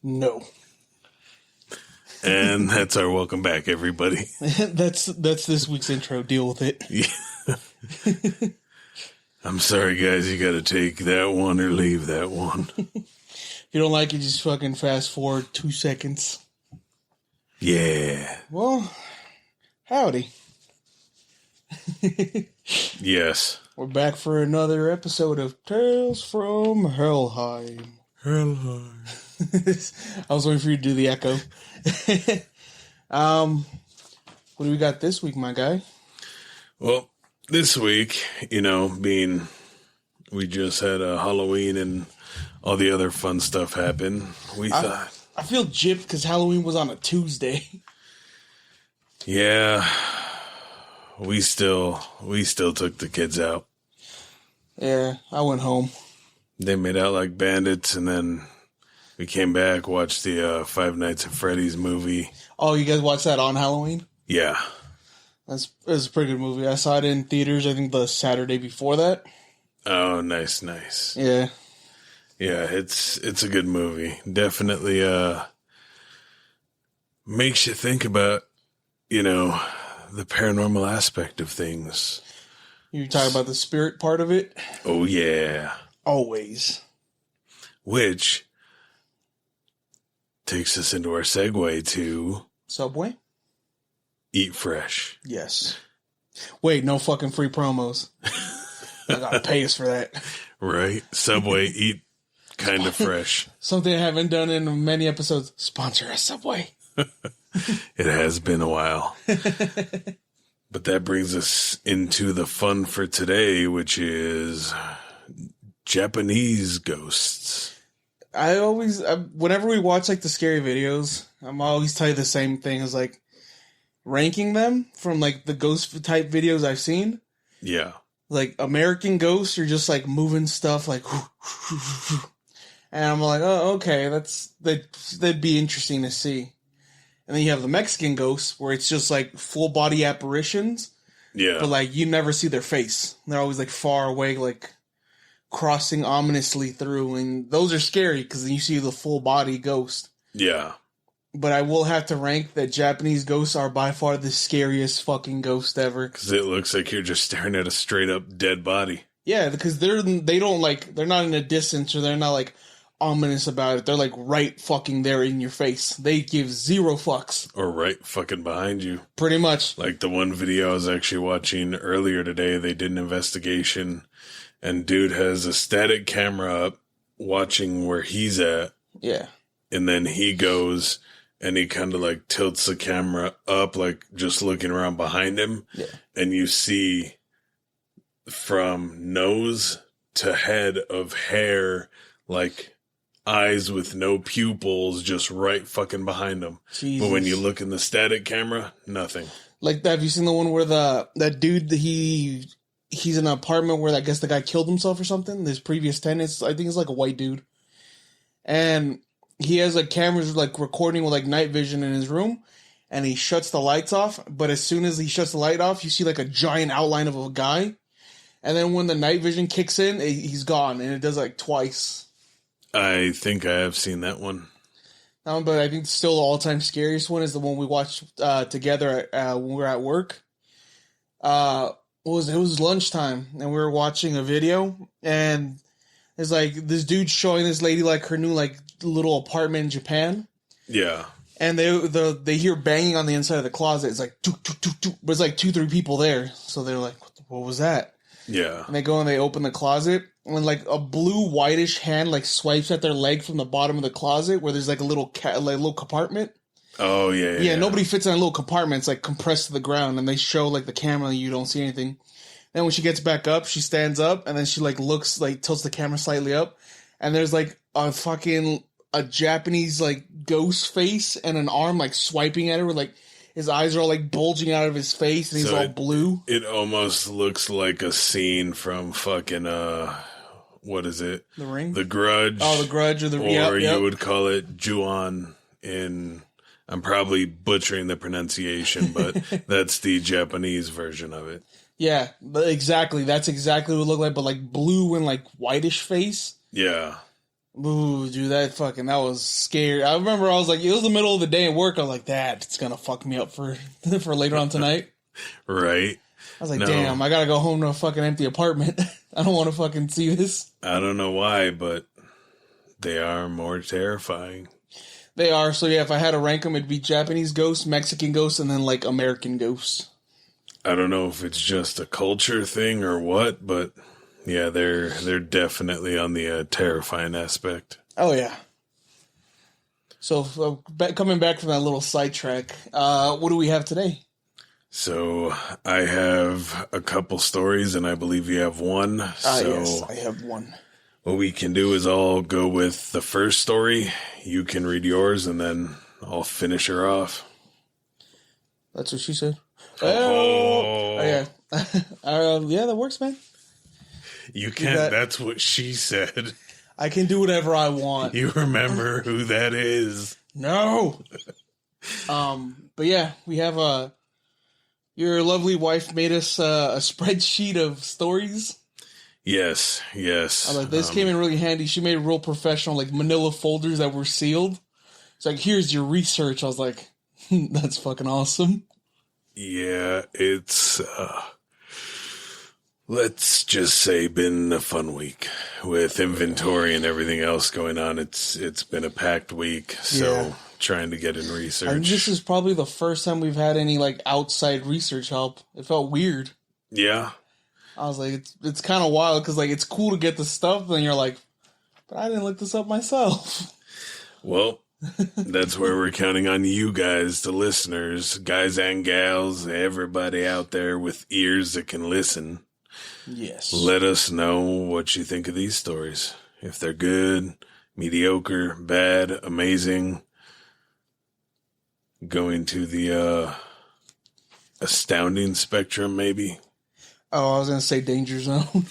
No. And that's our welcome back, everybody. That's this week's intro. Deal with it. Yeah. I'm sorry, guys. You got to take that one or leave that one. If you don't like it, just fucking fast forward 2 seconds. Yeah. Well, howdy. Yes. We're back for another episode of Tales from Helheim. Helheim. I was waiting for you to do the echo. What do we got this week, my guy? Well, this week, being we just had a Halloween and all the other fun stuff happen, I feel gypped because Halloween was on a Tuesday. Yeah, we still took the kids out. Yeah, I went home. They made out like bandits, and then we came back, watched the Five Nights at Freddy's movie. Oh, you guys watched that on Halloween? Yeah. It was a pretty good movie. I saw it in theaters, I think, the Saturday before that. Oh, nice. Yeah. Yeah, it's a good movie. Definitely makes you think about, the paranormal aspect of things. You talking about the spirit part of it? Oh, yeah. Always. Which takes us into our segue to Subway? Eat Fresh. Yes. Wait, no fucking free promos. I gotta pay us for that. Right? Subway, eat kind of fresh. Something I haven't done in many episodes. Sponsor us, Subway. It has been a while. But that brings us into the fun for today, which is Japanese ghosts. Whenever we watch like the scary videos, I'm always tell you the same thing as like ranking them from like the ghost type videos I've seen. Yeah. Like American ghosts are just like moving stuff like, and I'm like, oh, okay, that'd be interesting to see. And then you have the Mexican ghosts where it's just like full body apparitions. Yeah. But like you never see their face. They're always like far away, like crossing ominously through, and those are scary because then you see the full body ghost. Yeah. But I will have to rank that Japanese ghosts are by far the scariest fucking ghost ever. Because it looks like you're just staring at a straight up dead body. Yeah, because they're not in a distance or they're not like ominous about it. They're like right fucking there in your face. They give zero fucks. Or right fucking behind you. Pretty much. Like the one video I was actually watching earlier today, they did an investigation and dude has a static camera up watching where he's at. Yeah. And then he goes and he kind of like tilts the camera up, like just looking around behind him. Yeah. And you see from nose to head of hair, like eyes with no pupils, just right fucking behind him. Jesus. But when you look in the static camera, nothing. Like, have you seen the one where that dude, he's in an apartment where I guess the guy killed himself or something? His previous tenants, I think it's like a white dude. And he has like cameras like recording with like night vision in his room, and he shuts the lights off. But as soon as he shuts the light off, you see like a giant outline of a guy. And then when the night vision kicks in, he's gone, and it does like twice. I think I have seen that one. But I think still the all-time scariest one is the one we watched together when we were at work. It was lunchtime, and we were watching a video, and it's like this dude showing this lady like her new like little apartment in Japan. Yeah. And they hear banging on the inside of the closet. It's like toot, toot, toot, toot. But it's like 2-3 people there. So they're like, what was that? Yeah. And they go and they open the closet, and like a blue whitish hand like swipes at their leg from the bottom of the closet where there's like a little little compartment. Oh yeah. Yeah, nobody fits in a little compartment. It's like compressed to the ground, and they show like the camera, and you don't see anything. Then when she gets back up, she stands up, and then she like looks like tilts the camera slightly up, and there's like a Japanese like ghost face and an arm like swiping at her with like his eyes are all like bulging out of his face, and he's all blue. It almost looks like a scene from fucking what is it? The Ring? The Grudge. Oh, The Grudge or you would call it Ju-on in. I'm probably butchering the pronunciation, but that's the Japanese version of it. Yeah, exactly. That's exactly what it looked like, but like blue and like whitish face. Yeah. Ooh, dude, that was scary. I remember I was like, it was the middle of the day at work. I was like, it's gonna fuck me up for for later on tonight. Right. I was like, damn, I gotta go home to a fucking empty apartment. I don't want to fucking see this. I don't know why, but they are more terrifying. They are. So yeah, if I had to rank them, it'd be Japanese ghosts, Mexican ghosts, and then like American ghosts. I don't know if it's just a culture thing or what, but yeah, they're definitely on the terrifying aspect. Oh yeah. So coming back from that little sidetrack, what do we have today? So I have a couple stories, and I believe you have one. Yes, I have one. What we can do is I'll go with the first story. You can read yours, and then I'll finish her off. That's what she said. Oh yeah. Yeah, that works, man. You can't. That's what she said. I can do whatever I want. You remember who that is? No. But yeah, we have your lovely wife made us a spreadsheet of stories. Yes. I was like, this came in really handy. She made it real professional, like manila folders that were sealed. It's like, here's your research. I was like, that's fucking awesome. Yeah, it's let's just say been a fun week with inventory and everything else going on. It's been a packed week, so trying to get in research. And this is probably the first time we've had any like outside research help. It felt weird. Yeah. I was like, it's kind of wild because like it's cool to get the stuff, and you're like, but I didn't look this up myself. Well, that's where we're counting on you guys, the listeners, guys and gals, everybody out there with ears that can listen. Yes. Let us know what you think of these stories. If they're good, mediocre, bad, amazing. Going to the astounding spectrum, maybe. Oh, I was going to say Danger Zone.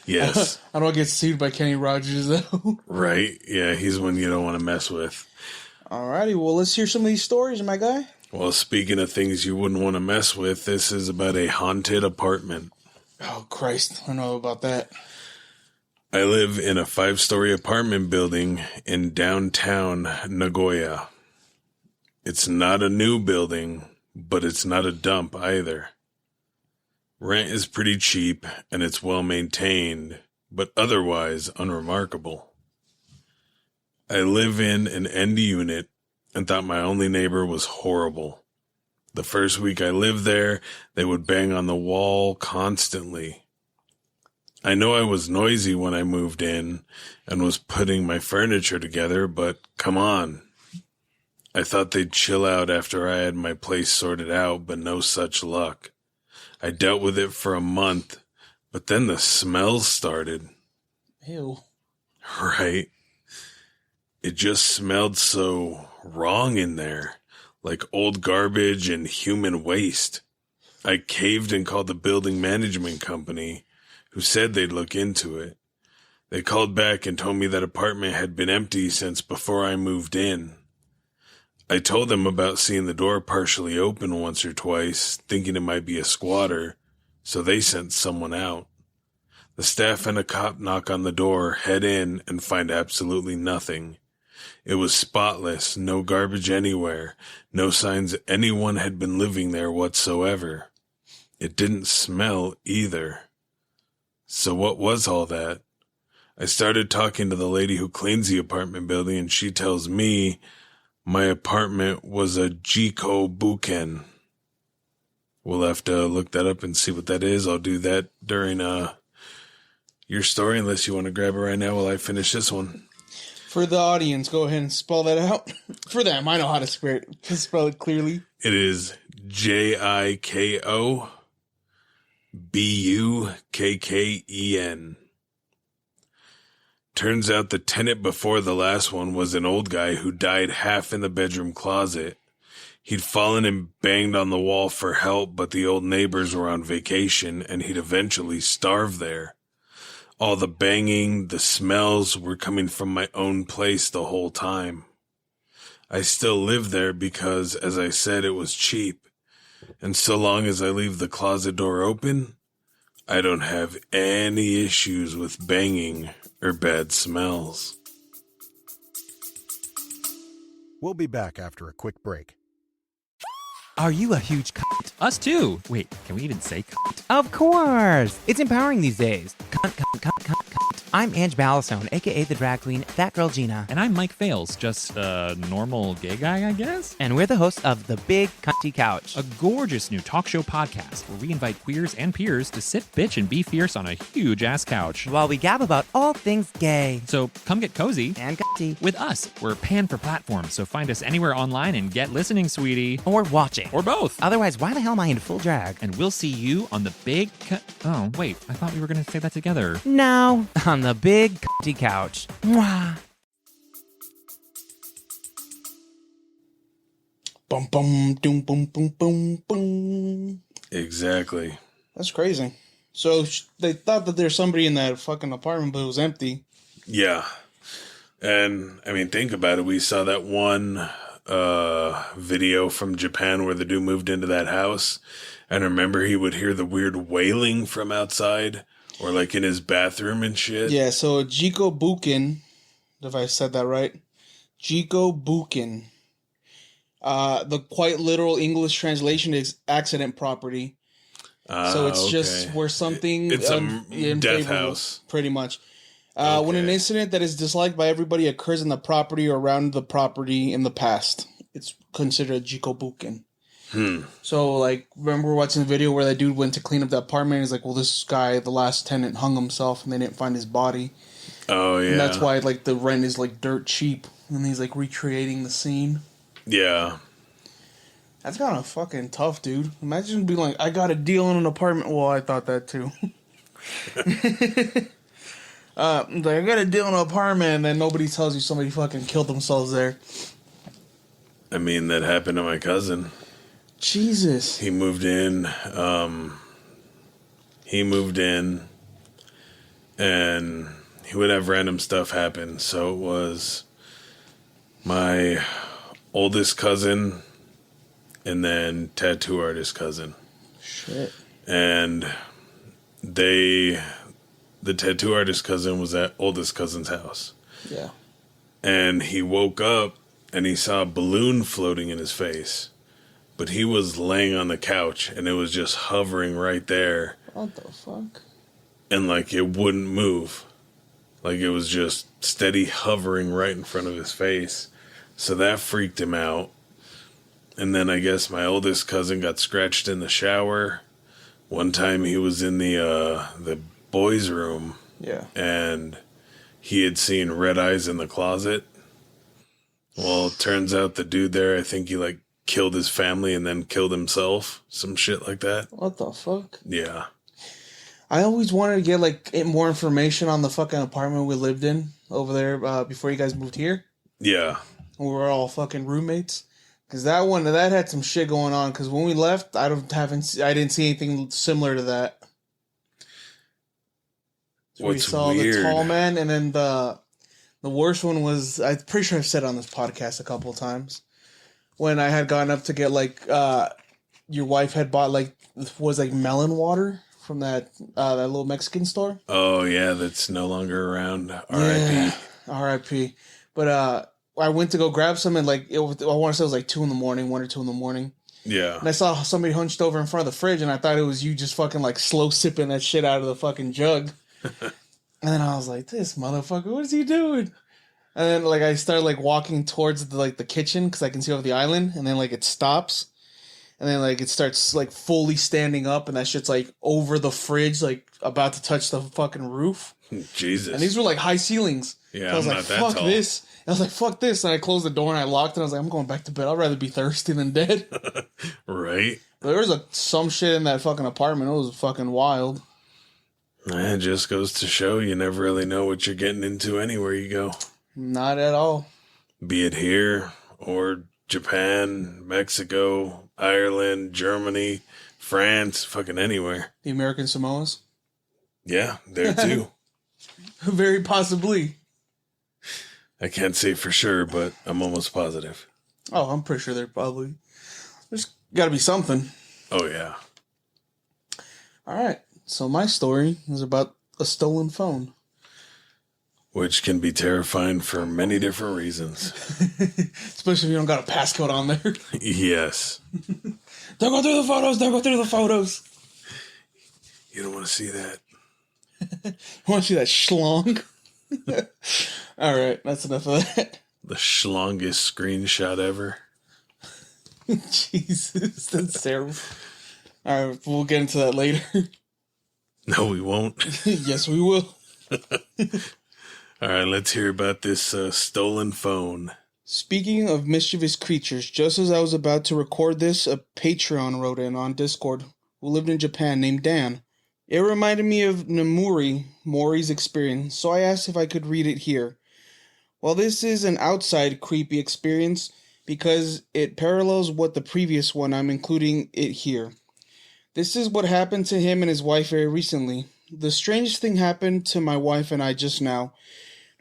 Yes. I don't want to get sued by Kenny Rogers, though. Right. Yeah, he's one you don't want to mess with. Alrighty, well, let's hear some of these stories, my guy. Well, speaking of things you wouldn't want to mess with, this is about a haunted apartment. Oh, Christ. I know about that. I live in a 5-story apartment building in downtown Nagoya. It's not a new building, but it's not a dump either. Rent is pretty cheap, and it's well maintained, but otherwise unremarkable. I live in an end unit and thought my only neighbor was horrible. The first week I lived there, they would bang on the wall constantly. I know I was noisy when I moved in and was putting my furniture together, but come on. I thought they'd chill out after I had my place sorted out, but no such luck. I dealt with it for a month, but then the smells started. Ew. Right? It just smelled so wrong in there, like old garbage and human waste. I caved and called the building management company, who said they'd look into it. They called back and told me that apartment had been empty since before I moved in. I told them about seeing the door partially open once or twice, thinking it might be a squatter, so they sent someone out. The staff and a cop knock on the door, head in, and find absolutely nothing. It was spotless, no garbage anywhere, no signs anyone had been living there whatsoever. It didn't smell either. So what was all that? I started talking to the lady who cleans the apartment building, and she tells me my apartment was a Jiko Buken. We'll have to look that up and see what that is. I'll do that during your story, unless you want to grab it right now while I finish this one. For the audience, go ahead and spell that out. For them, I know how to spell it clearly. It is JIKOBUKKEN. Turns out the tenant before the last one was an old guy who died half in the bedroom closet. He'd fallen and banged on the wall for help, but the old neighbors were on vacation, and he'd eventually starved there. All the banging, the smells were coming from my own place the whole time. I still live there because, as I said, it was cheap. And so long as I leave the closet door open, I don't have any issues with banging or bad smells. We'll be back after a quick break. Are you a huge cunt? Us too. Wait, can we even say cunt? Of course! It's empowering these days. Cunt, cunt, cunt, cunt, cunt. I'm Ange Ballastone, aka the drag queen, That Girl Gina. And I'm Mike Fales, just a normal gay guy, I guess? And we're the hosts of The Big Cunty Couch. A gorgeous new talk show podcast where we invite queers and peers to sit, bitch, and be fierce on a huge-ass couch. While we gab about all things gay. So come get cozy. And cunty. With us. We're panned for platforms, so find us anywhere online and get listening, sweetie. Or watching. Or both. Otherwise, why the hell am I in full drag? And we'll see you on the big Oh, wait. I thought we were going to say that together. No. On the Big Cunty Couch. Mwah. Bum bum doom boom boom boom boom. Exactly. That's crazy. So they thought that there's somebody in that fucking apartment, but it was empty. Yeah. And, I mean, think about it. We saw that one video from Japan where the dude moved into that house. And remember, he would hear the weird wailing from outside or like in his bathroom and shit. Yeah, so Jiko Bukin, if I said that right, Jiko Bukin. The quite literal English translation is accident property. So it's just where something... It's a death house. Pretty much. When an incident that is disliked by everybody occurs in the property or around the property in the past, it's considered a jikobuken. So, like, remember we're watching the video where that dude went to clean up the apartment, and he's like, well, this guy, the last tenant, hung himself, and they didn't find his body. Oh, yeah. And that's why, like, the rent is, like, dirt cheap, and he's, like, recreating the scene. Yeah. That's kind of fucking tough, dude. Imagine being like, I got a deal on an apartment. Well, I thought that, too. Like, I got a deal on an apartment, and then nobody tells you somebody fucking killed themselves there. I mean, that happened to my cousin. Jesus. He moved in, and he would have random stuff happen. So it was my oldest cousin and then tattoo artist cousin. Shit. And the tattoo artist cousin was at oldest cousin's house. Yeah. And he woke up and he saw a balloon floating in his face. But he was laying on the couch and it was just hovering right there. What the fuck? And like it wouldn't move. Like it was just steady hovering right in front of his face. So that freaked him out. And then I guess my oldest cousin got scratched in the shower. One time he was in the boys' room. Yeah. And he had seen red eyes in the closet. Well, it turns out the dude there, I think he like killed his family and then killed himself. Some shit like that. What the fuck? Yeah. I always wanted to get like more information on the fucking apartment we lived in over there before you guys moved here. Yeah. We were all fucking roommates. Because that had some shit going on. Because when we left, I didn't see anything similar to that. So we saw weird? The tall man, and then the worst one was, I'm pretty sure I've said it on this podcast a couple of times, when I had gone up to get like your wife had bought like melon water from that little Mexican store. Oh yeah, that's no longer around. R.I.P. Yeah, R.I.P. But I went to go grab some, and like I want to say it was like 2 a.m, 1 or 2 a.m. Yeah. And I saw somebody hunched over in front of the fridge, and I thought it was you just fucking like slow sipping that shit out of the fucking jug. And then I was like, this motherfucker, what is he doing? And then like I started like walking towards the kitchen because I can see over the island, and then like it stops, and then like it starts like fully standing up, and that shit's like over the fridge, like about to touch the fucking roof. Jesus. And these were like high ceilings. Yeah, so I was I'm like, not that fuck tall. this. And I was like, fuck this. And I closed the door and I locked it. And I was like, I'm going back to bed. I'd rather be thirsty than dead. Right. But there was some shit in that fucking apartment. It was fucking wild. It just goes to show you never really know what you're getting into anywhere you go. Not at all. Be it here or Japan, Mexico, Ireland, Germany, France, fucking anywhere. The American Samoas? Yeah, there too. Very possibly. I can't say for sure, but I'm almost positive. Oh, I'm pretty sure there's got to be something. Oh, yeah. All right. So my story is about a stolen phone. Which can be terrifying for many different reasons. Especially if you don't got a passcode on there. Yes. Don't go through the photos. Don't go through the photos. You don't want to see that. You want to see that schlong? All right, that's enough of that. The schlongest screenshot ever. Jesus, that's terrible. All right, we'll get into that later. No, we won't. Yes, we will. All right, let's hear about this stolen phone. Speaking of mischievous creatures, just as I was about to record this, a Patreon wrote in on Discord who lived in Japan named Dan. It reminded me of Mori's experience, so I asked if I could read it here. While this is an outside creepy experience, because it parallels what the previous one, I'm including it here. This is what happened to him and his wife very recently. The strangest thing happened to my wife and I just now.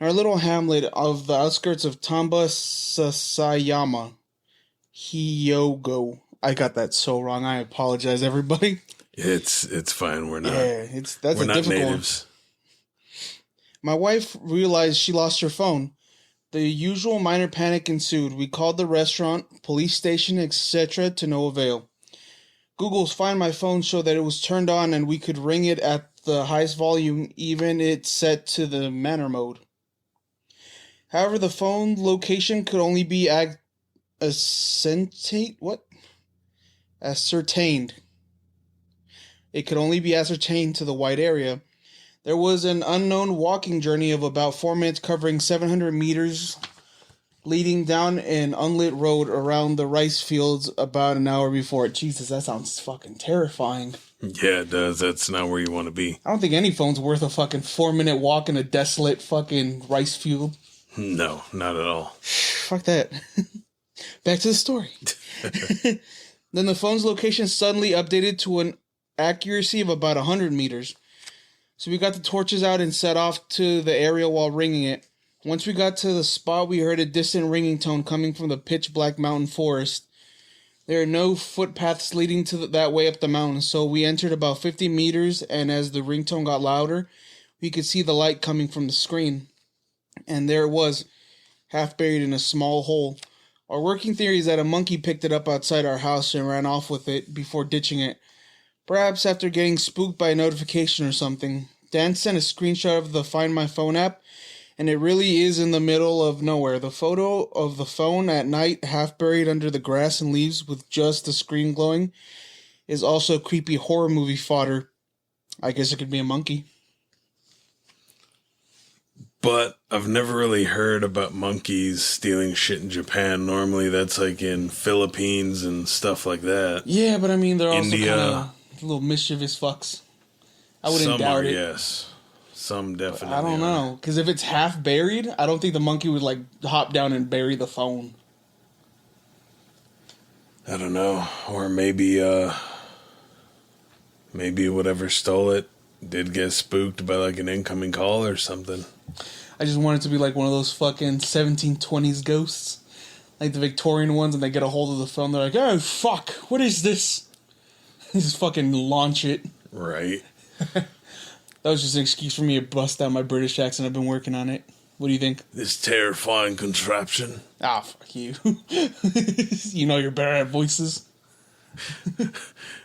In our little hamlet of the outskirts of Tamba Sasayama. Hyogo. I got that so wrong. I apologize, everybody. It's fine. We're not. Yeah, that's a difficult natives. One. My wife realized she lost her phone. The usual minor panic ensued. We called the restaurant, police station, etc. to no avail. Google's Find My Phone showed that it was turned on and we could ring it at the highest volume, even it set to the manner mode. However, the phone location could only be ascertained. It could only be ascertained to the wide area. There was an unknown walking journey of about 4 minutes covering 700 meters, leading down an unlit road around the rice fields about an hour before it. Jesus, that sounds fucking terrifying. Yeah, it does. That's not where you want to be. I don't think any phone's worth a fucking 4-minute walk in a desolate fucking rice field. No, not at all. Fuck that. Back to the story. Then the phone's location suddenly updated to an accuracy of about 100 meters. So we got the torches out and set off to the area while ringing it. Once we got to the spot, we heard a distant ringing tone coming from the pitch-black mountain forest. There are no footpaths leading to that way up the mountain, so we entered about 50 meters, and as the ringtone got louder, we could see the light coming from the screen. And there it was, half buried in a small hole. Our working theory is that a monkey picked it up outside our house and ran off with it before ditching it. Perhaps after getting spooked by a notification or something. Dan sent a screenshot of the Find My Phone app, and it really is in the middle of nowhere. The photo of the phone at night, half buried under the grass and leaves with just the screen glowing, is also creepy horror movie fodder. I guess it could be a monkey. But I've never really heard about monkeys stealing shit in Japan. Normally that's like in Philippines and stuff like that. Yeah, but I mean, they're also India. kind of little mischievous fucks. I wouldn't Some doubt are, it. yes. Some definitely I don't know. Because if it's half buried, I don't think the monkey would, like, hop down and bury the phone. I don't know. Or maybe whatever stole it did get spooked by, like, an incoming call or something. I just want it to be like one of those fucking 1720s ghosts. Like the Victorian ones, and they get a hold of the phone. They're like, oh, fuck, what is this? Just fucking launch it. Right. That was just an excuse for me to bust out my British accent. I've been working on it. What do you think? This terrifying contraption. Ah, fuck you. You know you're better at voices.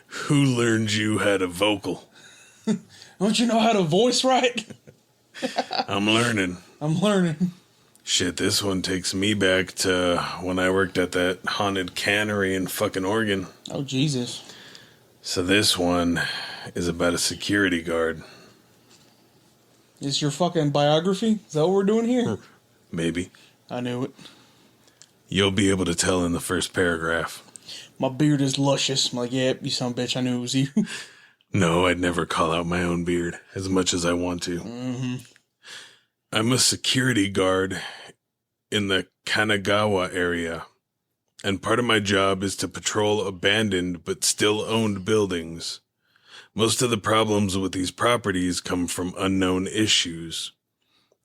Who learned you how to vocal? Don't you know how to voice right? I'm learning. Shit, this one takes me back to when I worked at that haunted cannery in fucking Oregon. Oh, Jesus. So this one is about a security guard. Is your fucking biography? Is that what we're doing here? Maybe. I knew it. You'll be able to tell in the first paragraph. My beard is luscious. I'm like, yep, you son of a bitch, I knew it was you. No, I'd never call out my own beard as much as I want to. Mm-hmm. I'm a security guard in the Kanagawa area, and part of my job is to patrol abandoned but still owned buildings. Most of the problems with these properties come from unknown issues.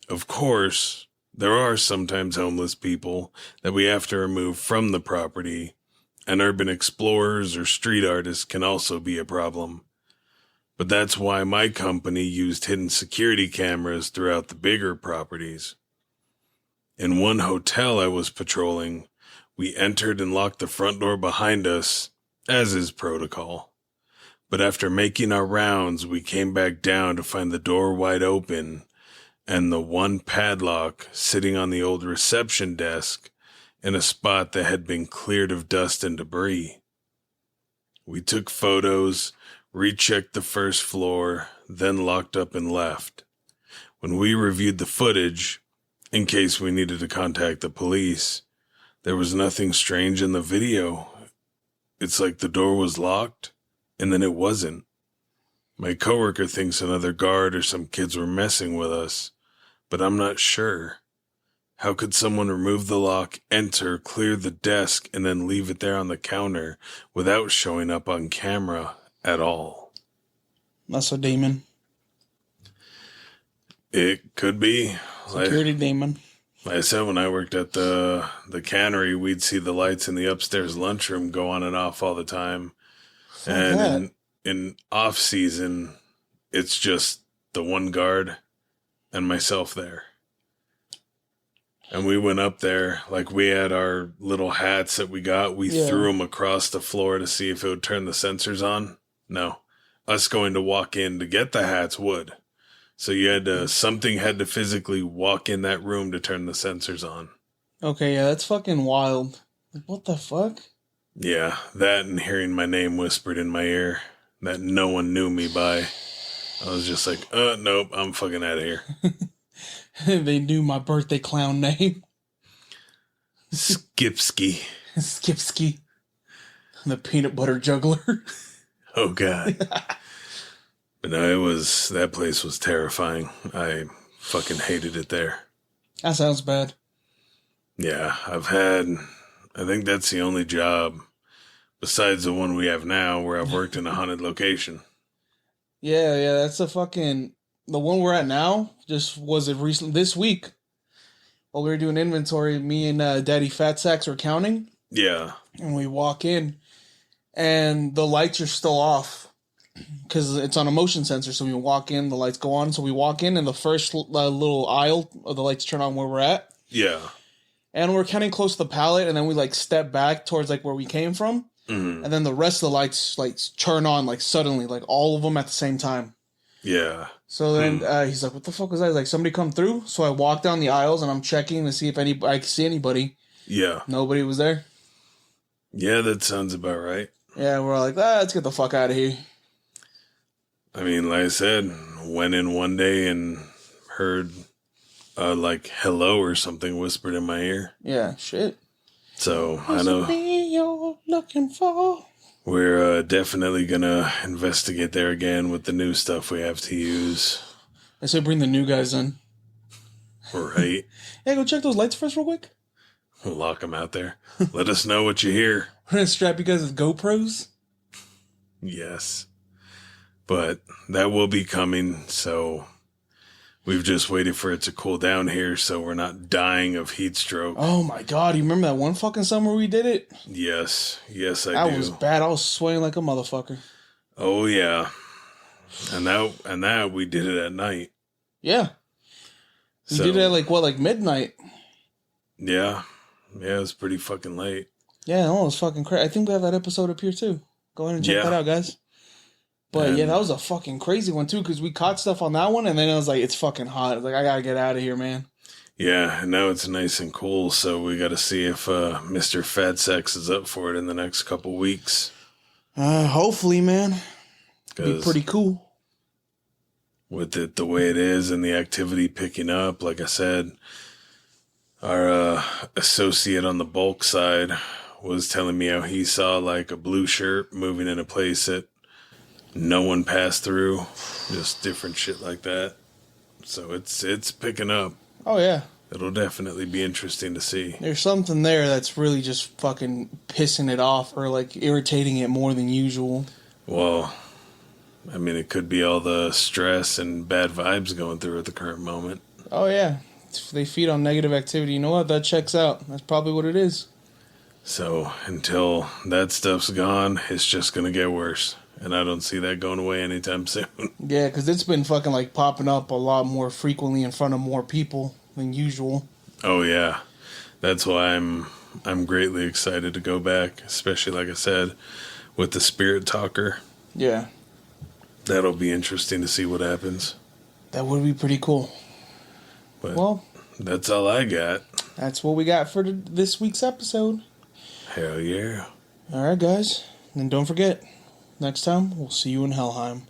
Of course, there are sometimes homeless people that we have to remove from the property, and urban explorers or street artists can also be a problem. But that's why my company used hidden security cameras throughout the bigger properties. In one hotel I was patrolling, we entered and locked the front door behind us, as is protocol. But after making our rounds, we came back down to find the door wide open and the one padlock sitting on the old reception desk in a spot that had been cleared of dust and debris. We took photos, rechecked the first floor, then locked up and left. When we reviewed the footage, in case we needed to contact the police, there was nothing strange in the video. It's like the door was locked, and then it wasn't. My coworker thinks another guard or some kids were messing with us, but I'm not sure. How could someone remove the lock, enter, clear the desk, and then leave it there on the counter without showing up on camera at all? That's a demon. It could be. Security demon. Like I said, when I worked at the cannery, we'd see the lights in the upstairs lunchroom go on and off all the time. And in off season, it's just the one guard and myself there. And we went up there, like we had our little hats that we got. We threw them across the floor to see if it would turn the sensors on. No. Us going to walk in to get the hats would. So you had to, something had to physically walk in that room to turn the sensors on. Okay, yeah, that's fucking wild. Like, what the fuck? Yeah, that and hearing my name whispered in my ear that no one knew me by. I was just like, nope, I'm fucking out of here. They knew my birthday clown name. Skipsky. Skipsky. The peanut butter juggler. Oh, God. But no, that place was terrifying. I fucking hated it there. That sounds bad. Yeah, I think that's the only job besides the one we have now where I've worked in a haunted location. Yeah, that's the one we're at now. Just was it recently this week while we were doing inventory. Me and Daddy Fat Sacks were counting. Yeah, and we walk in, and the lights are still off because it's on a motion sensor. So we walk in, the lights go on. So we walk in, and the first little aisle of the lights turn on where we're at. Yeah, and we're counting close to the pallet, and then we step back towards where we came from, and then the rest of the lights turn on suddenly, all of them at the same time. Yeah. So then he's like, "What the fuck was that?" He's like, "Somebody come through." So I walk down the aisles and I'm checking to see if I can see anybody. Yeah. Nobody was there. Yeah, that sounds about right. Yeah, we're like, let's get the fuck out of here. I mean, like I said, went in one day and heard hello or something whispered in my ear. Yeah, shit. So I know you're looking for. We're definitely gonna investigate there again with the new stuff we have to use. I say bring the new guys in. Right. Yeah, go check those lights first real quick. We'll lock them out there. Let us know what you hear. We're gonna strap you guys with GoPros. Yes. But that will be coming, so we've just waited for it to cool down here so we're not dying of heat stroke. Oh my god, you remember that one fucking summer we did it? Yes, I do. That was bad. I was sweating like a motherfucker. Oh yeah. And that we did it at night. Yeah. We did it at midnight. Yeah. Yeah, it was pretty fucking late. Yeah, no, it was fucking crazy. I think we have that episode up here too. Go ahead and check that out, guys. But yeah, that was a fucking crazy one too, because we caught stuff on that one, and then I was like, it's fucking hot. I was like, I gotta get out of here, man. Yeah, and now it's nice and cool, so we gotta see if Mr. Fat Sex is up for it in the next couple weeks. Hopefully, man. It'd be pretty cool. With it the way it is and the activity picking up, like I said, our associate on the bulk side was telling me how he saw a blue shirt moving in a place that no one passed through, just different shit like that. So it's picking up. Oh yeah, it'll definitely be interesting to see. There's something there that's really just fucking pissing it off or irritating it more than usual. Well, I mean, it could be all the stress and bad vibes going through at the current moment. Oh yeah, if they feed on negative activity. You know what? That checks out. That's probably what it is. So until that stuff's gone, it's just gonna get worse. and I don't see that going away anytime soon. Yeah, because it's been fucking like popping up a lot more frequently in front of more people than usual. Oh yeah, that's why I'm greatly excited to go back, especially like I said, with the Spirit Talker. Yeah. That'll be interesting to see what happens. That would be pretty cool. But well, that's all I got. That's what we got for this week's episode. Hell yeah. All right, guys. And don't forget, next time we'll see you in Helheim.